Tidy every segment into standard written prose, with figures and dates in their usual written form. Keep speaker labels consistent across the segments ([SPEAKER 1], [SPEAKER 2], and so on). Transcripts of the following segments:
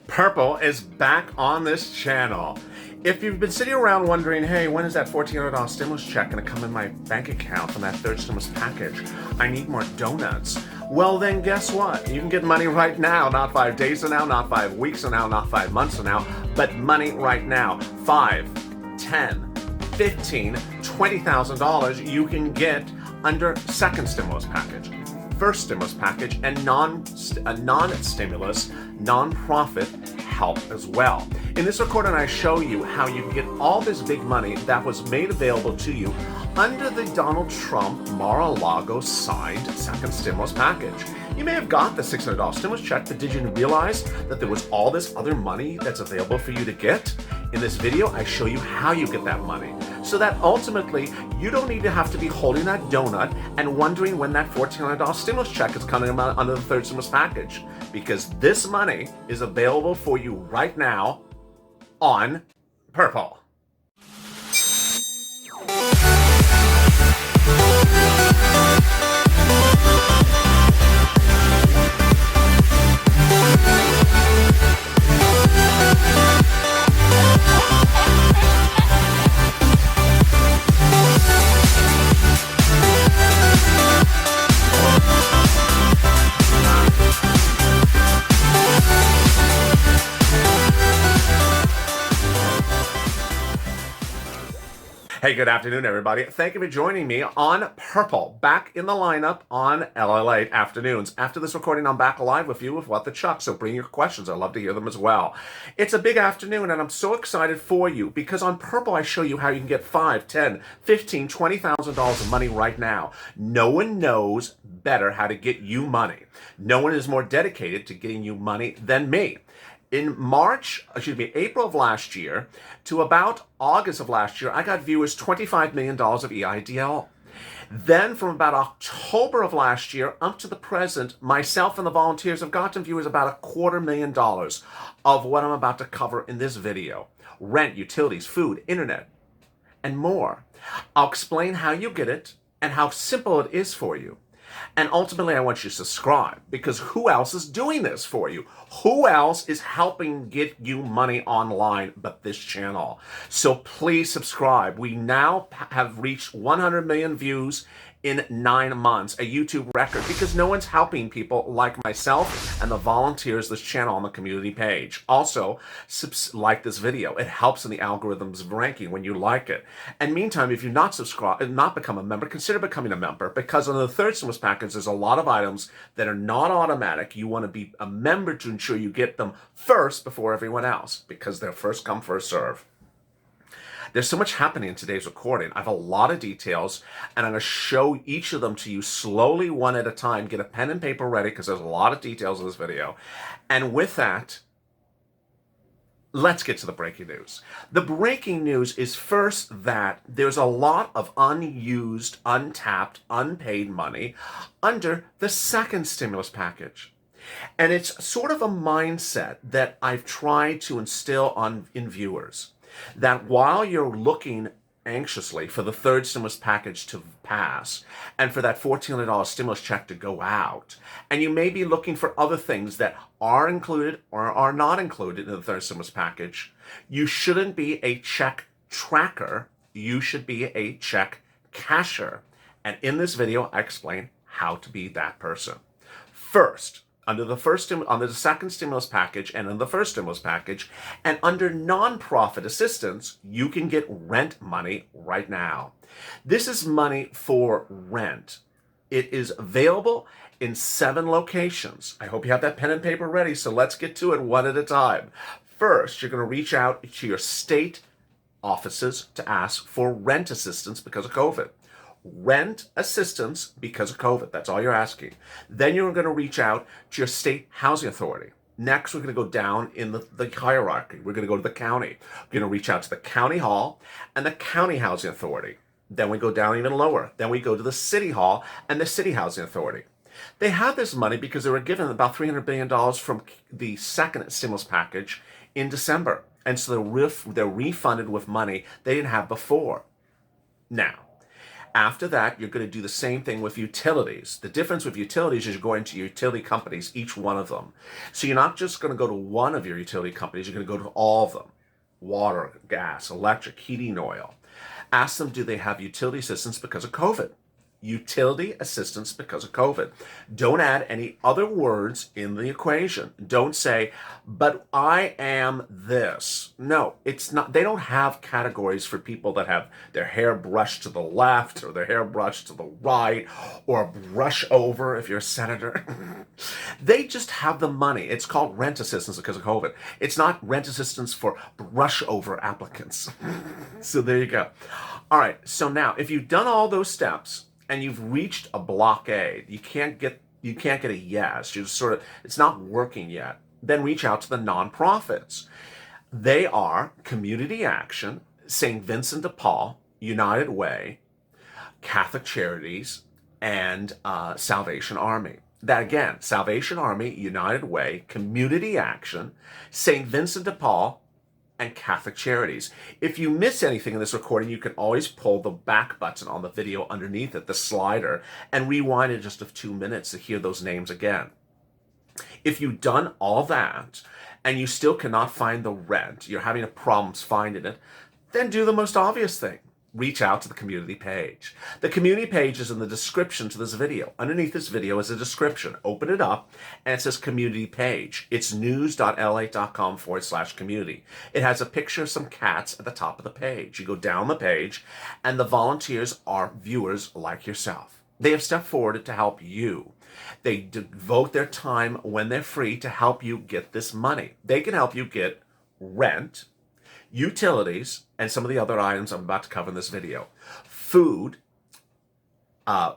[SPEAKER 1] Purple is back on this channel. If you've been sitting around wondering, hey, when is that $1,400 stimulus check going to come in my bank account from that third stimulus package? I need more donuts. Well, then guess what? You can get money right now, not 5 days from now, not 5 weeks from now, not 5 months from now, but money right now. 5, 10, 15, $20,000 you can get under second stimulus package, first stimulus package, and non-stimulus, non-profit help as well. In this recording, I show you how you can get all this big money that was made available to you under the Donald Trump Mar-a-Lago signed second stimulus package. You may have got the $600 stimulus check, but did you realize that there was all this other money that's available for you to get? In this video, I show you how you get that money, so that ultimately you don't need to have to be holding that donut and wondering when that $1,400 stimulus check is coming out under the third stimulus package, because this money is available for you right now on Purple. Hey, good afternoon, everybody. Thank you for joining me on Purple, back in the lineup on LLA afternoons. After this recording, I'm back live with you with What the Chuck, so bring your questions. I'd love to hear them as well. It's a big afternoon, and I'm so excited for you, because on Purple, I show you how you can get $5, $10, $15, $20,000 of money right now. No one knows better how to get you money. No one is more dedicated to getting you money than me. In April of last year to about August of last year, I got viewers $25 million of EIDL. Then from about October of last year up to the present, myself and the volunteers have gotten viewers about $250,000 of what I'm about to cover in this video. Rent, utilities, food, internet, and more. I'll explain how you get it and how simple it is for you. And ultimately, I want you to subscribe, because who else is doing this for you? Who else is helping get you money online but this channel? So please subscribe. We now have reached 100 million views in 9 months, a YouTube record, because no one's helping people like myself and the volunteers this channel on the community page. Also, like this video. It helps in the algorithms ranking when you like it. And meantime, if you've not subscribed and not become a member, consider becoming a member, because on the third stimulus package, there's a lot of items that are not automatic. You want to be a member to ensure you get them first before everyone else, because they're first come, first serve. There's so much happening in today's recording. I have a lot of details, and I'm going to show each of them to you slowly, one at a time. Get a pen and paper ready, because there's a lot of details in this video. And with that, let's get to the breaking news. The breaking news is first that there's a lot of unused, untapped, unpaid money under the second stimulus package. And it's sort of a mindset that I've tried to instill in viewers, that while you're looking anxiously for the third stimulus package to pass and for that $1,400 stimulus check to go out, and you may be looking for other things that are included or are not included in the third stimulus package, you shouldn't be a check tracker. You should be a check casher. And in this video, I explain how to be that person. First, under the second stimulus package and in the first stimulus package, and under nonprofit assistance, you can get rent money right now. This is money for rent. It is available in 7 locations. I hope you have that pen and paper ready, so let's get to it one at a time. First, you're going to reach out to your state offices to ask for rent assistance because of COVID. Rent assistance because of COVID. That's all you're asking. Then you're going to reach out to your state housing authority. Next, we're going to go down in the hierarchy. We're going to go to the county. We're going to reach out to the county hall and the county housing authority. Then we go down even lower. Then we go to the city hall and the city housing authority. They have this money because they were given about $300 billion from the second stimulus package in December. And so they're refunded with money they didn't have before. Now, After that, you're going to do the same thing with utilities. The difference with utilities is you're going to utility companies, each one of them. So you're not just going to go to one of your utility companies, you're going to go to all of them. Water, gas, electric, heating oil. Ask them, do they have utility assistance because of COVID? Utility assistance because of COVID. Don't add any other words in the equation. Don't say, but I am this. No, it's not. They don't have categories for people that have their hair brushed to the left or their hair brushed to the right or a brush over if you're a senator. They just have the money. It's called rent assistance because of COVID. It's not rent assistance for brush over applicants. So there you go. All right. So now, if you've done all those steps, and you've reached a blockade, you can't get a yes, you're sort of, it's not working yet, then reach out to the nonprofits. They are Community Action, St. Vincent de Paul, United Way, Catholic Charities, and Salvation Army. That again, Salvation Army, United Way, Community Action, St. Vincent de Paul, and Catholic Charities. If you miss anything in this recording, you can always pull the back button on the video underneath it, the slider, and rewind it just 2 minutes to hear those names again. If you've done all that and you still cannot find the rent, you're having problems finding it, then do the most obvious thing. Reach out to the community page. The community page is in the description to this video. Underneath this video is a description. Open it up and it says community page. It's news.la.com/community. It has a picture of some cats at the top of the page. You go down the page and the volunteers are viewers like yourself. They have stepped forward to help you. They devote their time when they're free to help you get this money. They can help you get rent, utilities, and some of the other items I'm about to cover in this video. Food,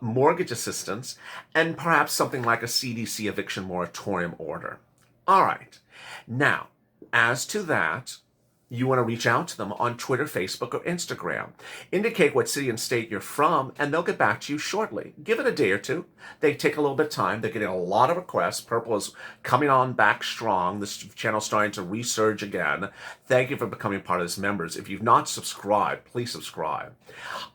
[SPEAKER 1] mortgage assistance, and perhaps something like a CDC eviction moratorium order. All right. Now, as to that, you want to reach out to them on Twitter, Facebook, or Instagram. Indicate what city and state you're from, and they'll get back to you shortly. Give it a day or two. They take a little bit of time. They're getting a lot of requests. Purple is coming on back strong. This channel's starting to resurge again. Thank you for becoming part of this, members. If you've not subscribed, please subscribe.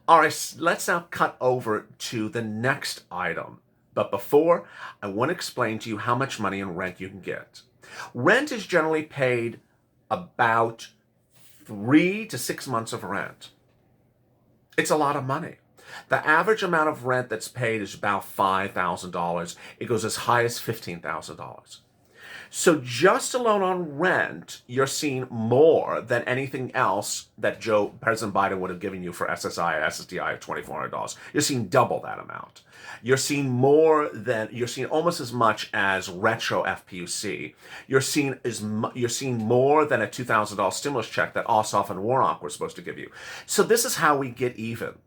[SPEAKER 1] All right, let's now cut over to the next item. But before, I want to explain to you how much money in rent you can get. Rent is generally paid about 3 to 6 months of rent. It's a lot of money. The average amount of rent that's paid is about $5,000. It goes as high as $15,000. So just alone on rent, you're seeing more than anything else that President Biden would have given you for SSI, SSDI of $2,400. You're seeing double that amount. You're seeing almost as much as retro FPUC. You're seeing more than a $2,000 stimulus check that Ossoff and Warnock were supposed to give you. So this is how we get even.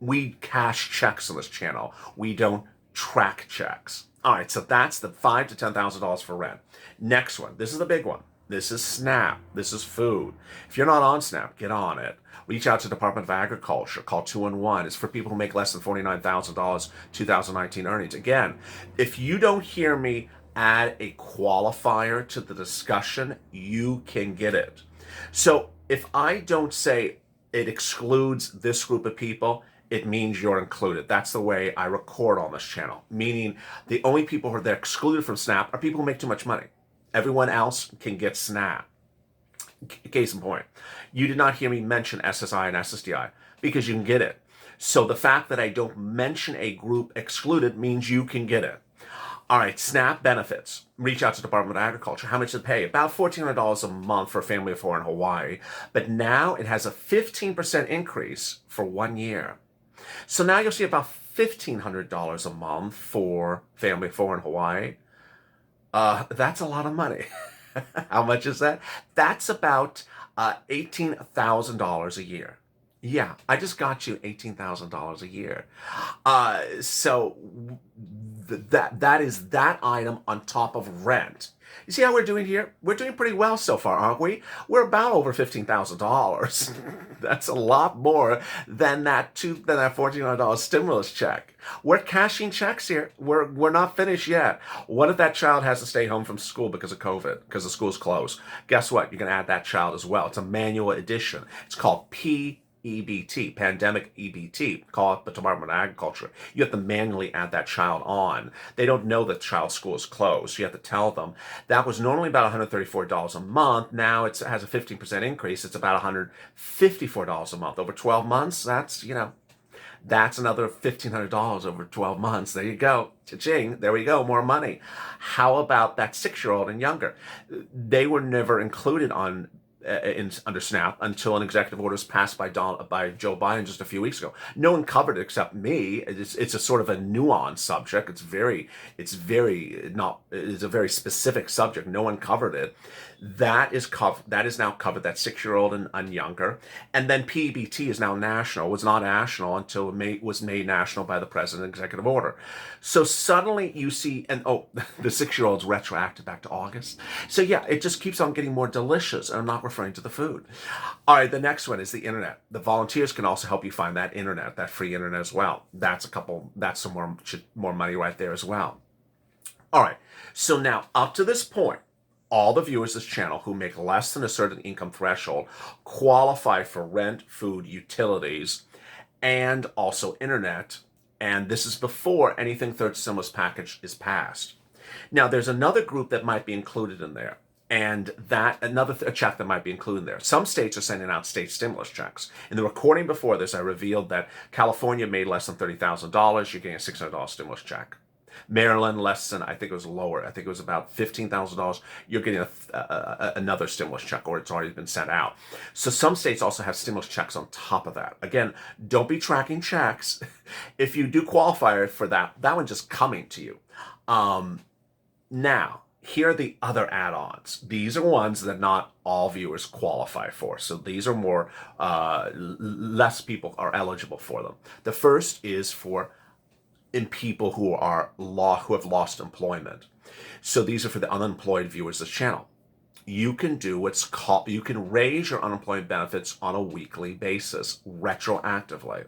[SPEAKER 1] We cash checks on this channel. We don't track checks. All right, so that's the $5,000 to $10,000 for rent. Next one, this is the big one. This is SNAP. This is food. If you're not on SNAP, get on it. Reach out to the Department of Agriculture. Call 211. It's for people who make less than $49,000 2019 earnings. Again, if you don't hear me add a qualifier to the discussion, you can get it. So if I don't say it excludes this group of people, it means you're included. That's the way I record on this channel, meaning the only people who are excluded from SNAP are people who make too much money. Everyone else can get SNAP. Case in point, you did not hear me mention SSI and SSDI because you can get it. So the fact that I don't mention a group excluded means you can get it. All right, SNAP benefits. Reach out to the Department of Agriculture. How much to pay? About $1,400 a month for a family of 4 in Hawaii. But now it has a 15% increase for 1 year. So now you'll see about $1,500 a month for family of 4 in Hawaii. That's a lot of money. How much is that? That's about $18,000 a year. Yeah, I just got you $18,000 a year. So that is that item on top of rent. You see how we're doing here? We're doing pretty well so far, aren't we? We're about over $15,000. That's a lot more than that $1,400 stimulus check. We're cashing checks here. We're not finished yet. What if that child has to stay home from school because of COVID, because the school's closed? Guess what? You can add that child as well. It's a manual addition. It's called PPP. EBT, pandemic EBT, call it the Department of Agriculture. You have to manually add that child on. They don't know that child's school is closed. You have to tell them. That was normally about $134 a month. Now it has a 15% increase. It's about $154 a month. Over 12 months, that's another $1,500 over 12 months. There you go. Cha-ching. There we go. More money. How about that 6-year-old and younger? They were never included under SNAP until an executive order was passed by Joe Biden just a few weeks ago. No one covered it except me. It's a sort of a nuanced subject. It's a very specific subject. No one covered it. That is now covered. That 6-year-old and younger. And then PBT is now national. It was not national until it was made national by the president executive order. So suddenly you see, and the 6-year-old's retroactive back to August. So yeah, it just keeps on getting more delicious. And I'm not referring to the food. All right, the next one is the internet. The volunteers can also help you find that internet, that free internet as well. That's some more money right there as well. All right, so now up to this point, all the viewers of this channel who make less than a certain income threshold qualify for rent, food, utilities, and also internet. And this is before anything third stimulus package is passed. Now, there's another group that might be included in there. And a check that might be included in there. Some states are sending out state stimulus checks. In the recording before this, I revealed that California made less than $30,000. You're getting a $600 stimulus check. Maryland, less than, I think it was lower. I think it was about $15,000. You're getting another stimulus check, or it's already been sent out. So some states also have stimulus checks on top of that. Again, don't be tracking checks. If you do qualify for that one's just coming to you. Now, here are the other add-ons. These are ones that not all viewers qualify for. So these are more, less people are eligible for them. The first is for people who have lost employment. So these are for the unemployed viewers of this channel. You can you can raise your unemployment benefits on a weekly basis, retroactively.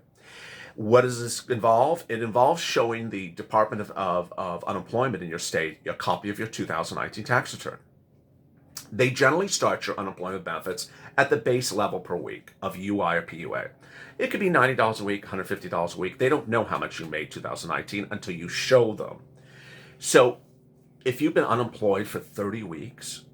[SPEAKER 1] What does this involve? It involves showing the Department of Unemployment in your state a copy of your 2019 tax return. They generally start your unemployment benefits at the base level per week of UI or PUA. It could be $90 a week, $150 a week. They don't know how much you made 2019 until you show them. So if you've been unemployed for 30 weeks,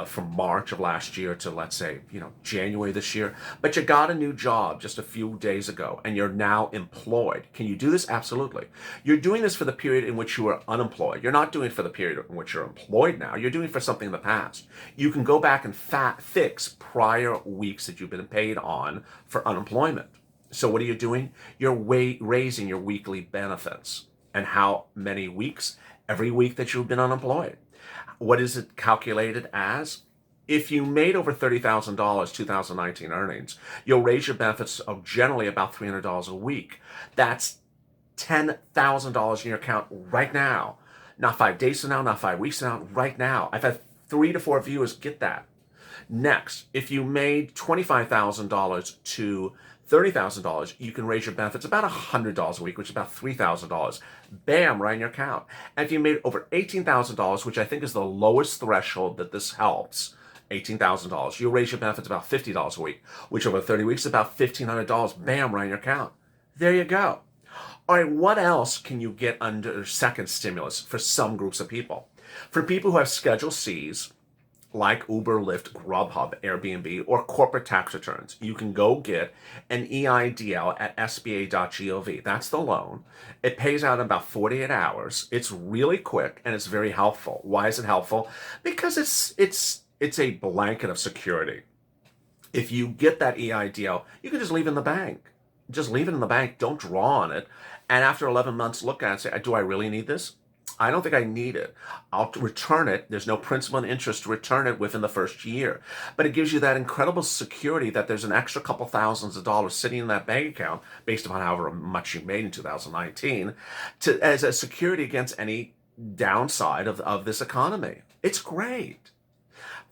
[SPEAKER 1] from March of last year to, let's say, January this year, but you got a new job just a few days ago and you're now employed. Can you do this? Absolutely. You're doing this for the period in which you were unemployed. You're not doing it for the period in which you're employed now. You're doing it for something in the past. You can go back and fix prior weeks that you've been paid on for unemployment. So what are you doing? You're raising your weekly benefits. And how many weeks? Every week that you've been unemployed. What is it calculated as? If you made over $30,000 2019 earnings, you'll raise your benefits of generally about $300 a week. That's $10,000 in your account right now. Not 5 days from now, not 5 weeks from now, right now. I've had 3 to 4 viewers get that. Next, if you made $25,000 to $30,000, you can raise your benefits about $100 a week, which is about $3,000. Bam, right in your account. And if you made over $18,000, which I think is the lowest threshold that this helps, $18,000, you'll raise your benefits about $50 a week, which over 30 weeks is about $1,500. Bam, right in your account. There you go. All right, what else can you get under second stimulus for some groups of people? For people who have Schedule Cs, like Uber, Lyft, Grubhub, Airbnb, or corporate tax returns, you can go get an EIDL at sba.gov. That's the loan. It pays out in about 48 hours. It's really quick and it's very helpful. Why is it helpful? Because it's a blanket of security. If you get that EIDL, you can just leave it in the bank. Just leave it in the bank. Don't draw on it. And after 11 months, look at it and say, do I really need this? I don't think I need it. I'll return it. There's no principal and interest to return it within the first year. But it gives you that incredible security that there's an extra couple thousands of dollars sitting in that bank account based upon however much you made in 2019 as a security against any downside of this economy. It's great.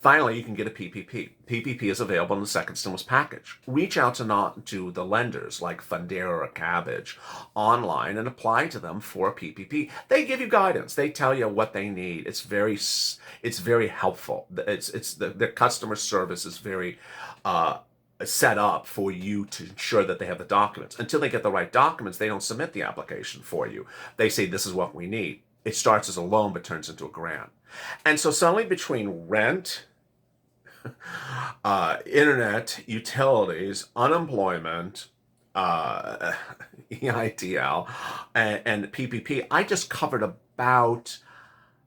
[SPEAKER 1] Finally, you can get a PPP. PPP is available in the second stimulus package. Reach out to the lenders like Fundera or Cabbage online and apply to them for a PPP. They give you guidance. They tell you what they need. It's very helpful. The customer service is very set up for you to ensure that they have the documents. Until they get the right documents, they don't submit the application for you. They say, this is what we need. It starts as a loan but turns into a grant. And so suddenly between rent, internet, utilities, unemployment, EITL, and PPP, I just covered about,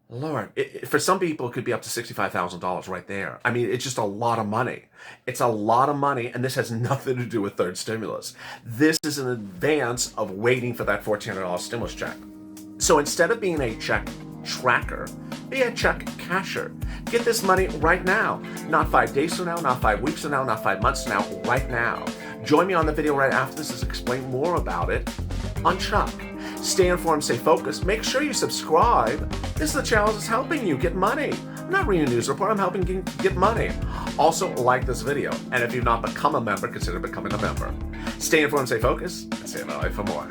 [SPEAKER 1] Lord, for some people, it could be up to $65,000 right there. I mean, it's just a lot of money. It's a lot of money, and this has nothing to do with third stimulus. This is in advance of waiting for that $1,400 stimulus check. So instead of being a check tracker, be a check casher. Get this money right now. Not 5 days from now, not 5 weeks from now, not 5 months from now, right now. Join me on the video right after this to explain more about it on Chuck. Stay informed, stay focused. Make sure you subscribe. This is the channel that's helping you get money. I'm not reading a news report, I'm helping you get money. Also, like this video. And if you've not become a member, consider becoming a member. Stay informed, stay focused, and stay in the light for more.